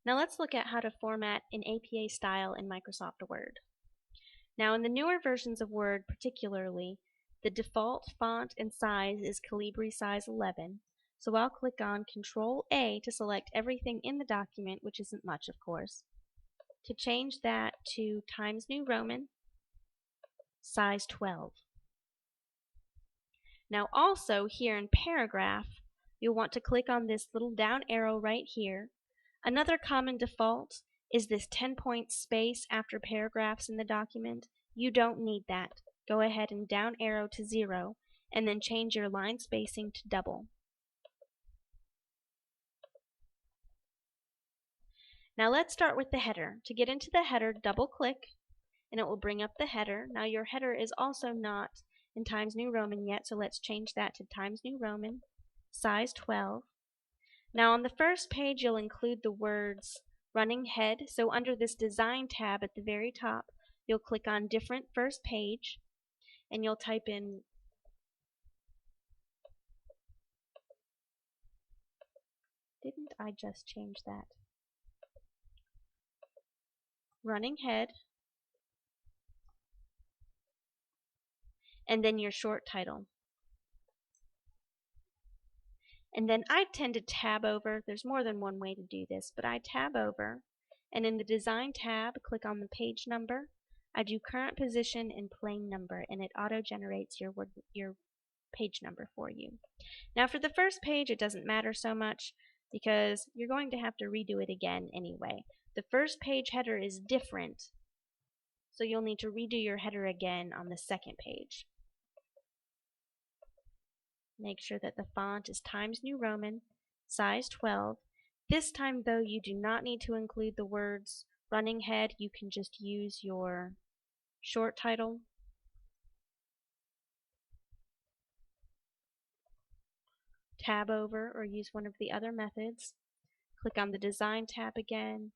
Now let's look at how to format an APA style in Microsoft Word. Now in the newer versions of Word particularly, the default font and size is Calibri size 11, so I'll click on Control A to select everything in the document, which isn't much of course, to change that to Times New Roman, size 12. Now also here in Paragraph, you'll want to click on this little down arrow right here. Another common default is this 10-point space after paragraphs in the document. You don't need that. Go ahead and down arrow to 0 and then change your line spacing to double. Now let's start with the header. To get into the header, double click and it will bring up the header. Now your header is also not in Times New Roman yet, so let's change that to Times New Roman, size 12. Now on the first page you'll include the words running head, so under this design tab at the very top you'll click on different first page and you'll type in didn't I just change that? Running head, and then your short title. And then I tend to tab over, there's more than one way to do this, but I tab over, and in the design tab, click on the page number. I do current position and plain number, and it auto-generates your page number for you. Now for the first page, it doesn't matter so much because you're going to have to redo it again anyway. The first page header is different, so you'll need to redo your header again on the second page. Make sure that the font is Times New Roman, size 12. This time though, you do not need to include the words running head. You can just use your short title. Tab over or use one of the other methods. Click on the design tab again,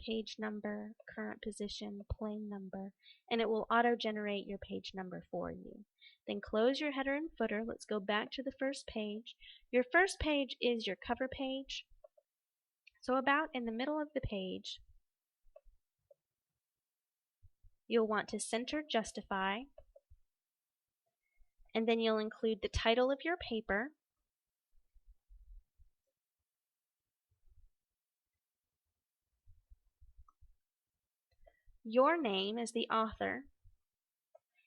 page number, current position, plain number, and it will auto-generate your page number for you. Then close your header and footer. Let's go back to the first page. Your first page is your cover page. So about in the middle of the page, you'll want to center justify, and then you'll include the title of your paper, your name as the author,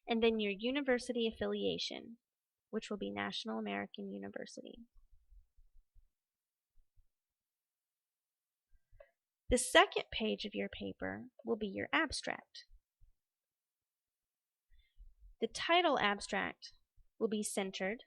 and then your university affiliation, which will be National American University. The second page of your paper will be your abstract. The title abstract will be centered.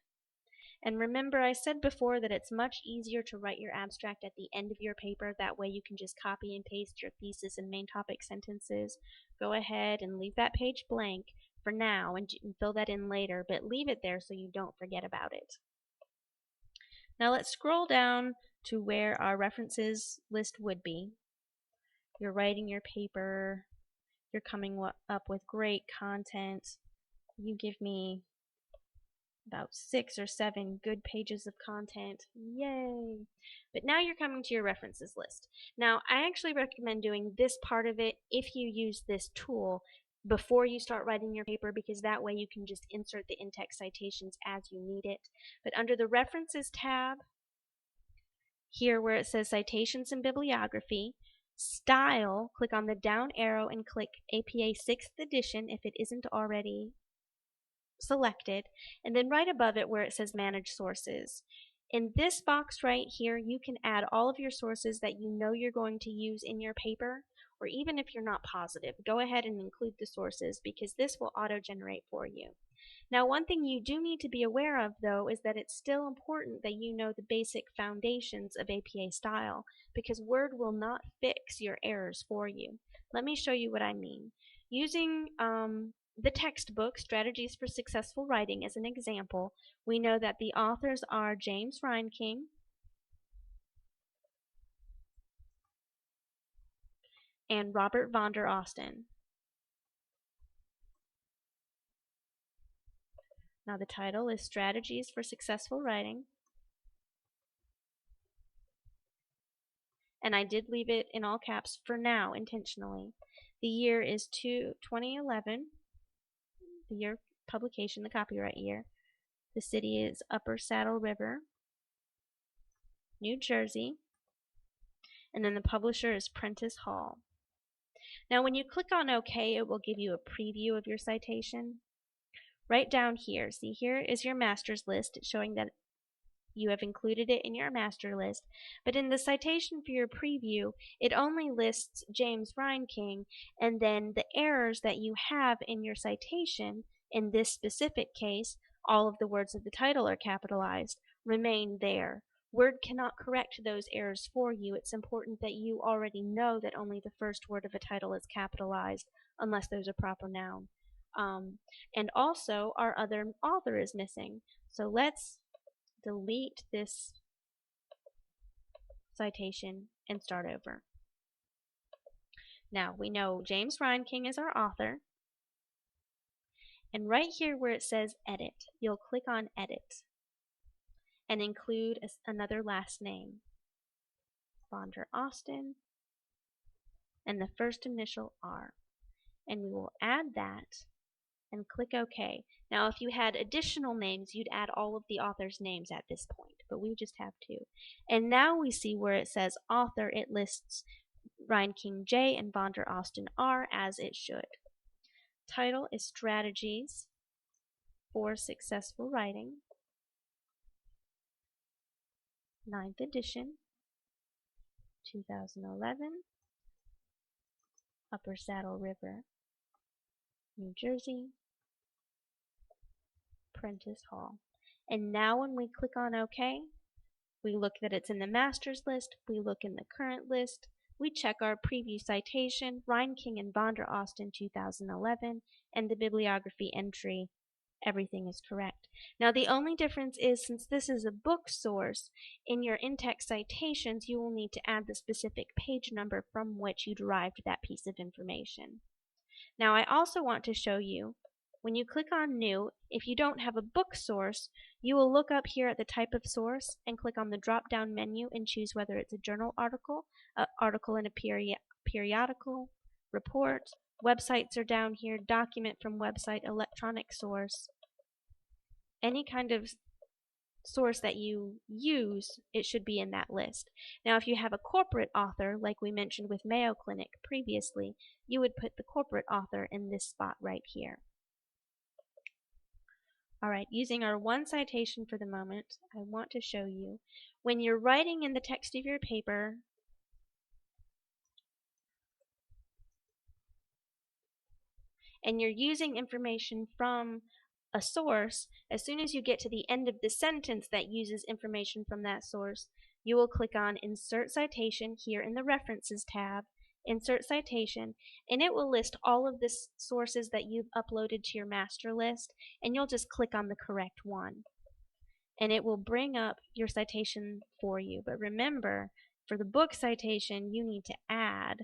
And remember, I said before that it's much easier to write your abstract at the end of your paper. That way you can just copy and paste your thesis and main topic sentences. Go ahead and leave that page blank for now and fill that in later, but leave it there so you don't forget about it. Now let's scroll down to where our references list would be. You're writing your paper, you're coming up with great content. You give me about 6 or 7 good pages of content. Yay! But now you're coming to your references list. Now, I actually recommend doing this part of it if you use this tool before you start writing your paper, because that way you can just insert the in-text citations as you need it. But under the References tab, here where it says Citations and Bibliography, Style, click on the down arrow and click APA 6th edition if it isn't already selected, and then right above it where it says Manage Sources. In this box right here, you can add all of your sources that you know you're going to use in your paper, or even if you're not positive, go ahead and include the sources because this will auto-generate for you. Now, one thing you do need to be aware of, though, is that it's still important that you know the basic foundations of APA style, because Word will not fix your errors for you. Let me show you what I mean. Using the textbook, Strategies for Successful Writing, as an example, we know that the authors are James Reinking and Robert Vonder Austin. Now the title is Strategies for Successful Writing. and I did leave it in all caps for now intentionally. The year is 2011, the year of publication, the copyright year. The city is Upper Saddle River, New Jersey, and then the publisher is Prentice Hall. Now when you click on OK, it will give you a preview of your citation. Right down here, see, here is your master's list. It's showing that you have included it in your master list, but in the citation for your preview, it only lists James Reinking, and then the errors that you have in your citation, in this specific case, all of the words of the title are capitalized, remain there. Word cannot correct those errors for you. It's important that you already know that only the first word of a title is capitalized, unless there's a proper noun. And also, our other author is missing. So let's delete this citation and start over. Now we know James Reinking is our author, and right here where it says edit, you'll click on edit and include another last name, Vander Austin, and the first initial R, and we will add that and click OK. Now if you had additional names, you'd add all of the author's names at this point, but we just have two. And now we see where it says author, it lists Reinking J and Vander Austin R as it should. Title is Strategies for Successful Writing, 9th edition, 2011, Upper Saddle River, New Jersey, Prentice Hall. And now when we click on OK, we look that it's in the master's list, we look in the current list, we check our preview citation, Reinking and Vander Austin 2011, and the bibliography entry. Everything is correct. Now the only difference is, since this is a book source, in your in-text citations you will need to add the specific page number from which you derived that piece of information. Now I also want to show you, when you click on New, if you don't have a book source, you will look up here at the type of source and click on the drop-down menu and choose whether it's a journal article, an article in a periodical, report. Websites are down here, document from website, electronic source. Any kind of source that you use, it should be in that list. Now if you have a corporate author, like we mentioned with Mayo Clinic previously, you would put the corporate author in this spot right here. Alright, using our one citation for the moment, I want to show you, when you're writing in the text of your paper, and you're using information from a source, as soon as you get to the end of the sentence that uses information from that source, you will click on Insert Citation here in the References tab, Insert Citation, and it will list all of the sources that you've uploaded to your master list, and you'll just click on the correct one. And it will bring up your citation for you. But remember, for the book citation, you need to add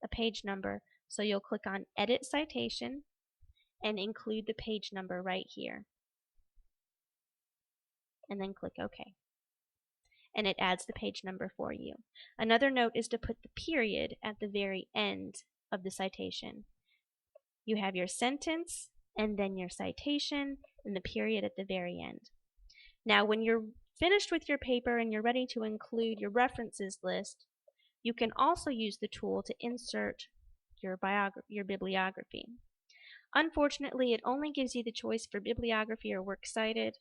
a page number, so you'll click on Edit Citation and include the page number right here. And then click OK. And it adds the page number for you. Another note is to put the period at the very end of the citation. You have your sentence, and then your citation, and the period at the very end. Now when you're finished with your paper and you're ready to include your references list, you can also use the tool to insert your bibliography. Unfortunately, it only gives you the choice for bibliography or works cited.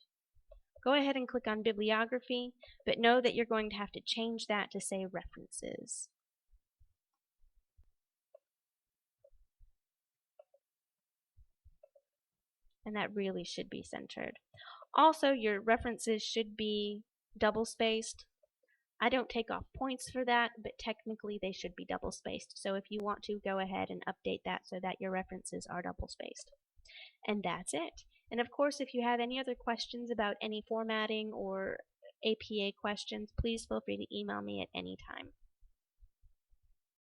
Go ahead and click on bibliography, but know that you're going to have to change that to say references. And that really should be centered. Also, your references should be double-spaced. I don't take off points for that, but technically they should be double-spaced. So if you want to, go ahead and update that so that your references are double-spaced. And that's it. And of course, if you have any other questions about any formatting or APA questions, please feel free to email me at any time.